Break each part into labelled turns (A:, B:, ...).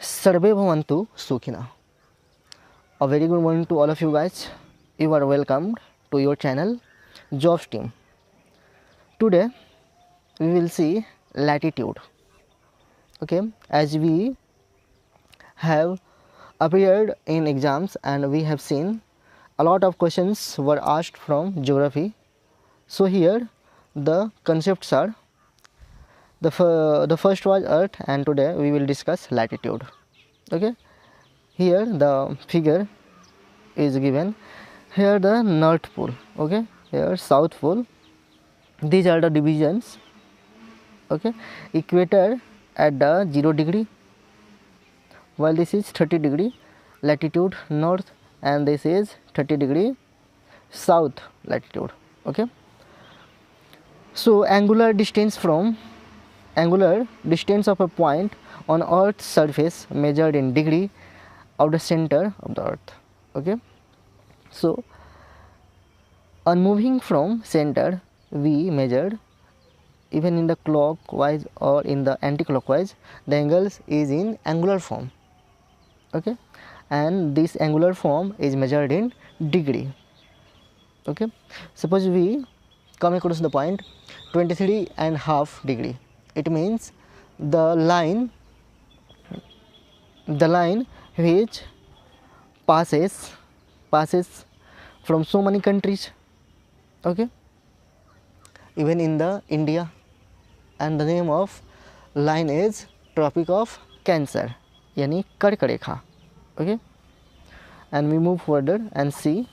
A: Sarve Bhavantu Sukhina. A very good morning to all of you guys. You are welcomed to your channel Jobs Team. Today we will see latitude. Okay, as we have appeared in exams and we have seen a lot of questions were asked from geography. So here the concepts are the first was Earth, and today we will discuss latitude. Okay, here the figure is given. Here the North Pole, okay, here South Pole. These are the divisions. Okay, equator at the 0 degree, while this is 30 degree latitude north, and this is 30 degree south latitude. Okay, so angular distance of a point on Earth's surface measured in degree of the center of the Earth. Okay, so on moving from center, we measured even in the clockwise or in the anti-clockwise, the angles is in angular form. Okay, and this angular form is measured in degree. Okay, suppose we come across the point 23.5 degree. It means the line which passes from so many countries. Okay, even in the India, and the name of line is Tropic of Cancer, yani Karka Rekha. Okay, and we move further and see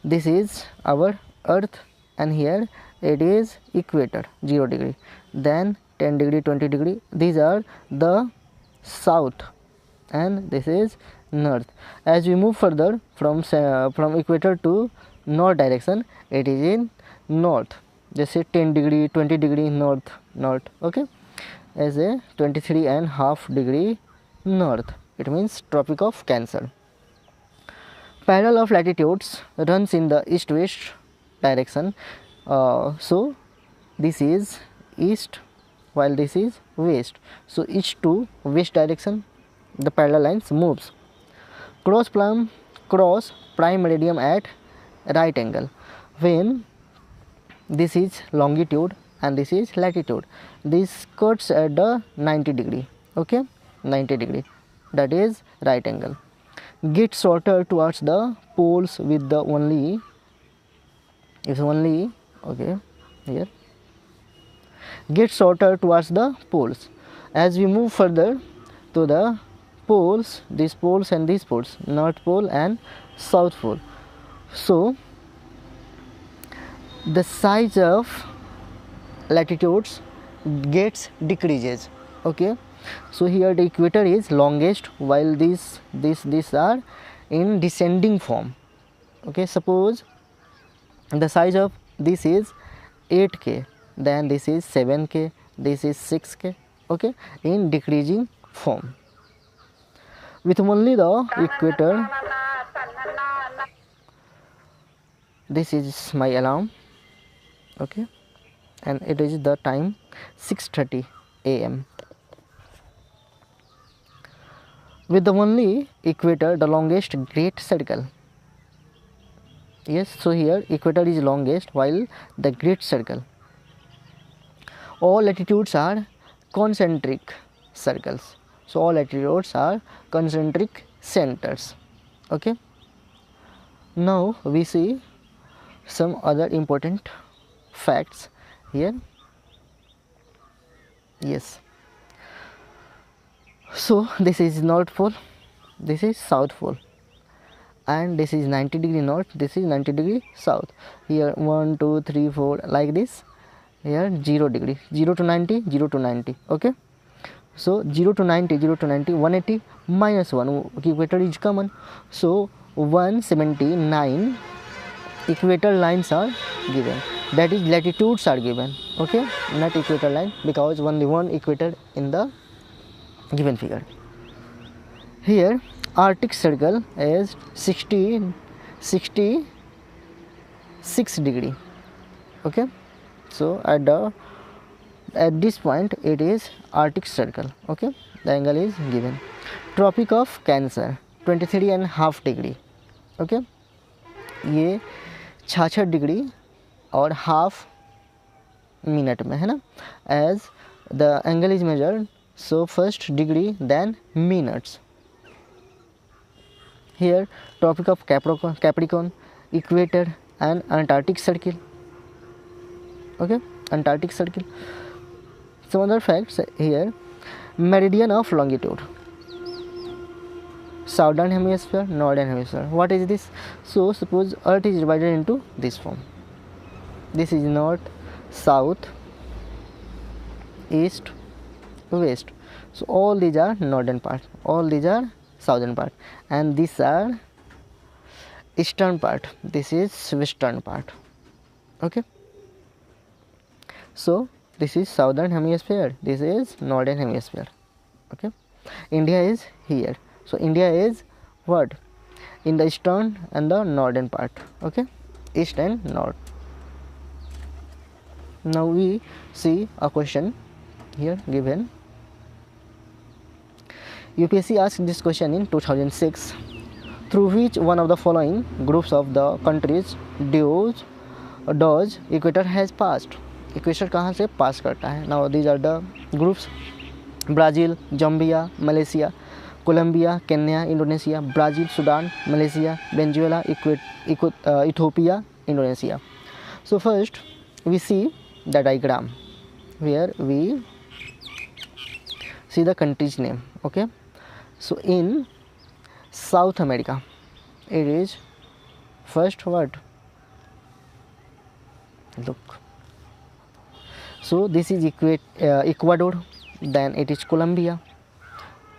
A: this is our Earth, and here it is equator 0 degree, then 10 degree, 20 degree, these are the south, and this is north. As we move further from equator to north direction, it is in north, just say 10 degree, 20 degree north. Okay, as a 23.5 degree north, it means Tropic of Cancer. Parallel of latitudes runs in the east-west direction. So this is east while this is west. So east to west direction the parallel lines moves. Cross prime meridian at right angle. When this is longitude and this is latitude, this cuts at the 90 degree. Okay, 90 degree, that is right angle. Get shorter towards the poles with the only okay, here get shorter towards the poles. As we move further to the poles, these poles and these poles, North Pole and South Pole, so the size of latitudes gets decreases. Okay, so here the equator is longest, while these are in descending form. Okay, suppose the size of this is 8K, then this is 7K, this is 6K. Okay, in decreasing form. With only the equator, this is my alarm. Okay, and it is the time 6:30 AM. With the only equator, the longest great circle. Yes, so here equator is longest, while the great circle. All latitudes are concentric circles. So all latitudes are concentric centers. Okay. Now we see some other important facts here. Yes. So this is North Pole, this is South Pole, and this is 90 degree north, this is 90 degree south. Here 1 2 3 4 like this. Here 0 degree, 0 to 90, 0 to 90. Okay, so 0 to 90, 180 minus 1, equator is common, so 179 equator lines are given, that is latitudes are given. Okay, not equator line, because only one equator in the given figure. Here Arctic circle is 66 degree. Okay, so at the At this point it is Arctic Circle. Okay, the angle is given. Tropic of Cancer 23.5 degree. Okay, ये 66 degree और half minute में है ना. As the angle is measured, so first degree then minutes. Here tropic of Capricorn, equator and Antarctic circle. Okay, Antarctic circle. Some other facts here: meridian of longitude, southern hemisphere, northern hemisphere. What is this? So suppose Earth is divided into this form. This is north, south, east, west. So all these are northern part, all these are southern part, and these are eastern part. This is western part. Okay. So this is southern hemisphere, this is northern hemisphere. Okay, India is here. So India is what? In the eastern and the northern part. Okay, east and north. Now we see a question here given. UPSC asked this question in 2006. Through which one of the following groups of the countries does equator has passed? Equator कहाँ से pass करता है? Now these are the groups: Brazil, Zambia, Malaysia, Colombia, Kenya, Indonesia. Brazil, Sudan, Malaysia, Venezuela, Ethiopia, Indonesia. So first we see the diagram where we see the country's name. Okay, so in South America it is first what? Look. So this is Ecuador, then it is Colombia,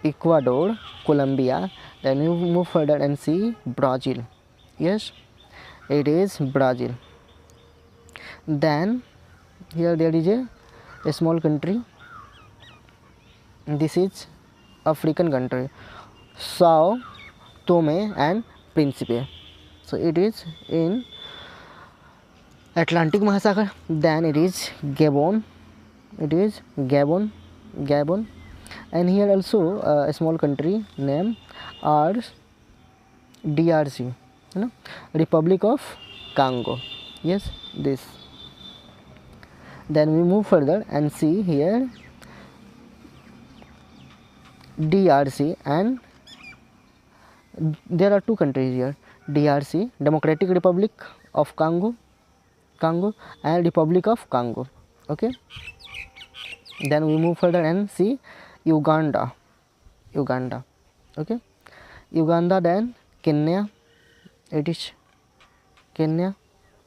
A: Ecuador, Colombia. Then you move further and see Brazil. Yes, it is Brazil. Then here there is a small country. This is African country, Sao Tome and Principe. So it is in Atlantic Mahasagar. Then it is Gabon. It is Gabon, and here also a small country named DRC, you know, Republic of Congo. Yes, this. Then we move further and see here DRC, and there are two countries here: DRC, Democratic Republic of Congo, and Republic of Congo. Okay, then we move further and see Uganda. Okay, Uganda. Then Kenya, it is Kenya.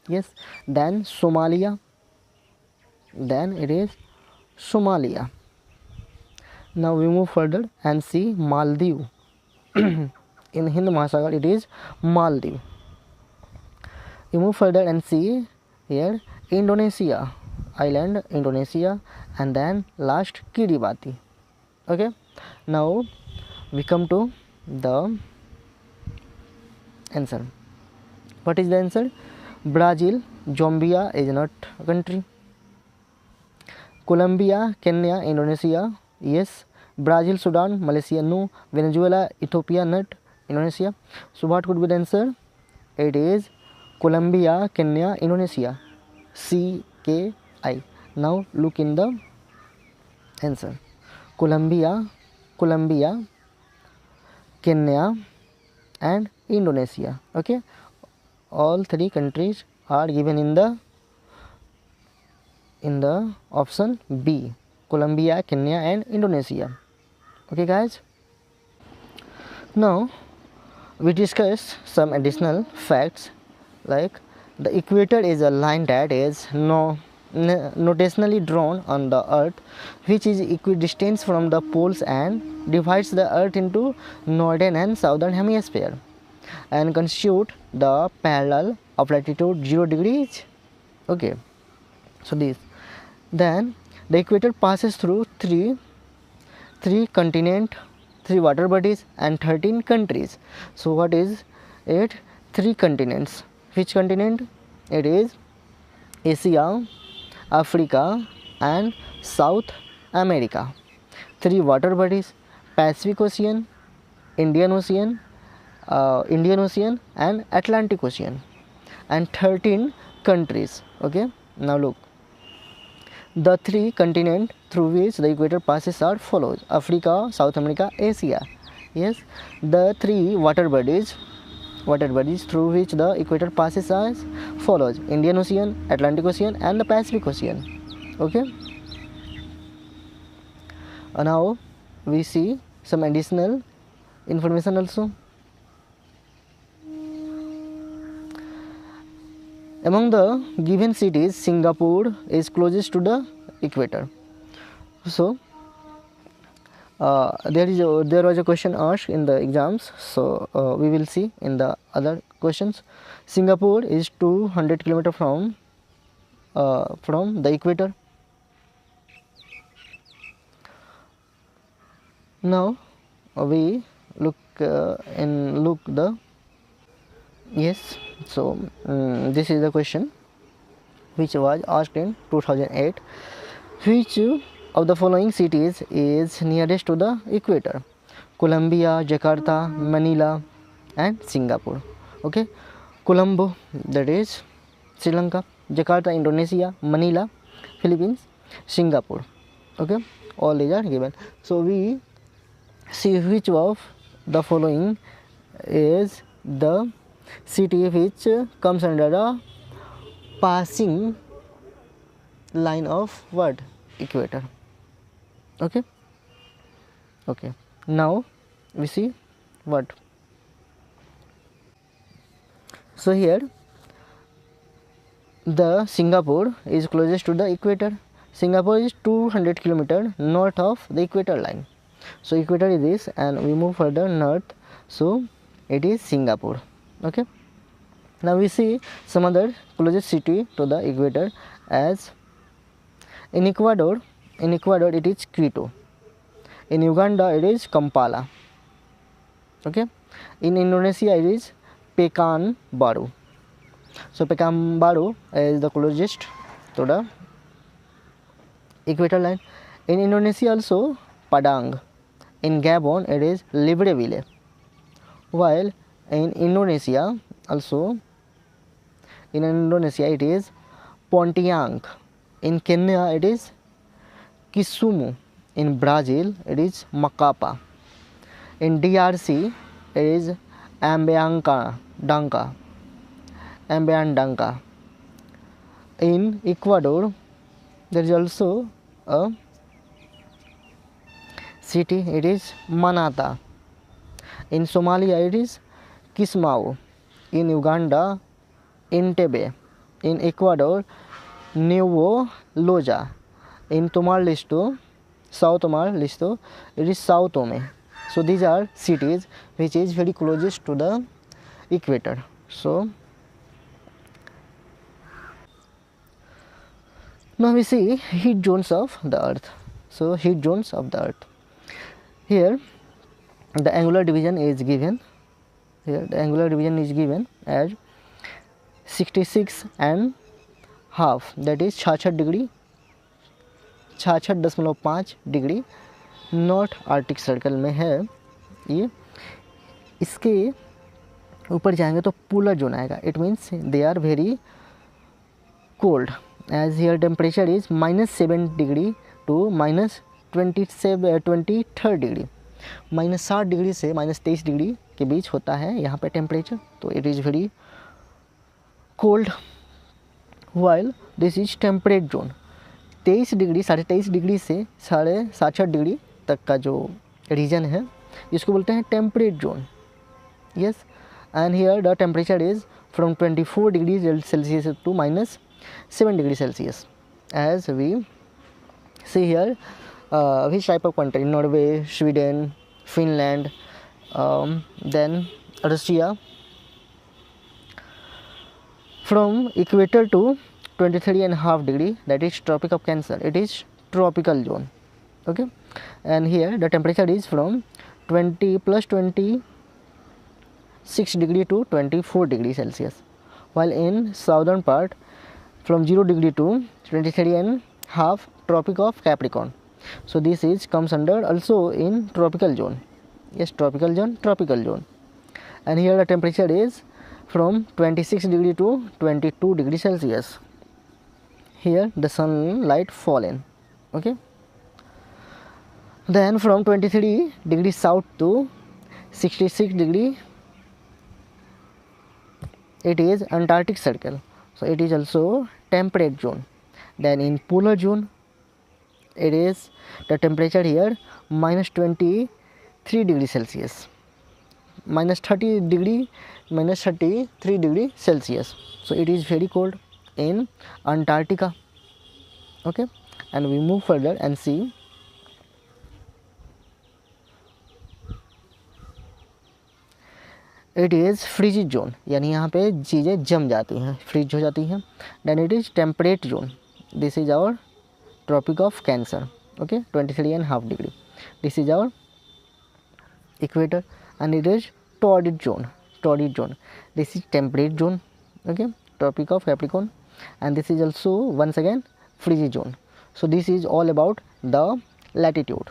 A: Yes, then Somalia, then it is Somalia. Now we move further and see Maldives. In Hind Mahasagar it is Maldives. You move further and see here Indonesia, island Indonesia, and then last Kiribati. Okay, now we come to the answer. What is the answer? Brazil, Zambia is not a country. Colombia, Kenya, Indonesia, yes. Brazil, Sudan, Malaysia, no. Venezuela, Ethiopia, not. Indonesia. So what could be the answer? It is Colombia, Kenya, Indonesia. CKI. Now look in the answer. Colombia, Kenya, and Indonesia. Okay, all three countries are given in the option B: Colombia, Kenya, and Indonesia. Okay, guys. Now we discuss some additional facts, like the equator is a line that is notationally drawn on the earth, which is equidistant from the poles and divides the earth into northern and southern hemisphere, and constitute the parallel of latitude 0 degrees. Okay, so this. Then the equator passes through three continents, 3 water bodies, and 13 countries. So what is it? 3 continents. Which continent? It is Asia, Africa, and South America. 3 water bodies: Pacific Ocean, Indian Ocean and Atlantic Ocean, and 13 countries. Okay, now look, the 3 continents through which the equator passes are follows: Africa, South America, Asia. Yes, the 3 water bodies through which the equator passes are follows: Indian Ocean, Atlantic Ocean and the Pacific Ocean. Okay, now we see some additional information also. Among the given cities, Singapore is closest to the equator. So there was a question asked in the exams, so we will see in the other questions. Singapore is 200 km from the equator. Now we look the yes. So this is the question which was asked in 2008. Which of the following cities is nearest to the equator? Colombia, Jakarta, Manila and Singapore. Okay, Colombo, that is Sri Lanka; Jakarta, Indonesia; Manila, Philippines; Singapore. Okay, all these are given. So we see which of the following is the city which comes under the passing line of what? Equator. Okay. Okay. Now we see what. So here the Singapore is closest to the equator. Singapore is 200 km north of the equator line. So equator is this, and we move further north, so it is Singapore. Okay. Now we see some other closest city to the equator, as in Ecuador it is Quito. In Uganda it is Kampala. Okay. In Indonesia it is Pekanbaru. So Pekanbaru is the closest to the equator line. In Indonesia also Padang. In Gabon it is Libreville. While in Indonesia it is Pontiac. In Kenya it is Kisumu. In Brazil it is Macapa. In DRC it is Ambiandanca. In Ecuador there is also a city, it is Manata. In Somalia it is Kismayo. In Uganda Entebbe. In Ecuador Nuevo Loja. In Sao Tomé it is Sao Tome. So these are cities which is very closest to the equator. So now we see heat zones of the earth. So heat zones of the earth. Here the angular division is given. As 66 and half, that is 66 degree 66.5 degree north Arctic circle में है ये. इसके ऊपर जाएंगे तो polar zone आएगा. It means they are very cold, as here temperature is -7 degree to -23 degree. -60 degree से -23 degree के बीच होता है यहाँ पे टेम्परेचर. तो it is very cold. While this is temperate zone. 23 degree 23.5 degree से 67 डिग्री तक का जो रीजन है इसको बोलते हैं temperate zone. Yes, and here the temperature is from 24 degree Celsius to -7 degree Celsius. As we see here which type of country? Norway, Sweden, Finland, then Russia. From equator to 23.5 degree, that is Tropic of Cancer. It is tropical zone. Okay, and here the temperature is from +26 degree to 24 degree Celsius. While in southern part from 0 degree to 23.5 Tropic of Capricorn. So this is comes under also in tropical zone. Yes, tropical zone. And here the temperature is from 26 degree to 22 degree Celsius. Here the sunlight fallen. Okay. Then from 23 degree south to 66 degree, it is Antarctic Circle. So it is also temperate zone. Then in polar zone, it is the temperature here minus 23 degree Celsius, minus 33 degree Celsius. So it is very cold in Antarctica. Okay, and we move further and see. It is freeze zone, यानी यहाँ पे चीज़ें जम जाती हैं, freeze हो जाती हैं. Then it is temperate zone. This is our Tropic of Cancer. Okay, 23.5 degree. This is our equator and it is torrid zone. This is temperate zone. Okay, Tropic of Capricorn, and this is also once again freeze zone. So this is all about the latitude.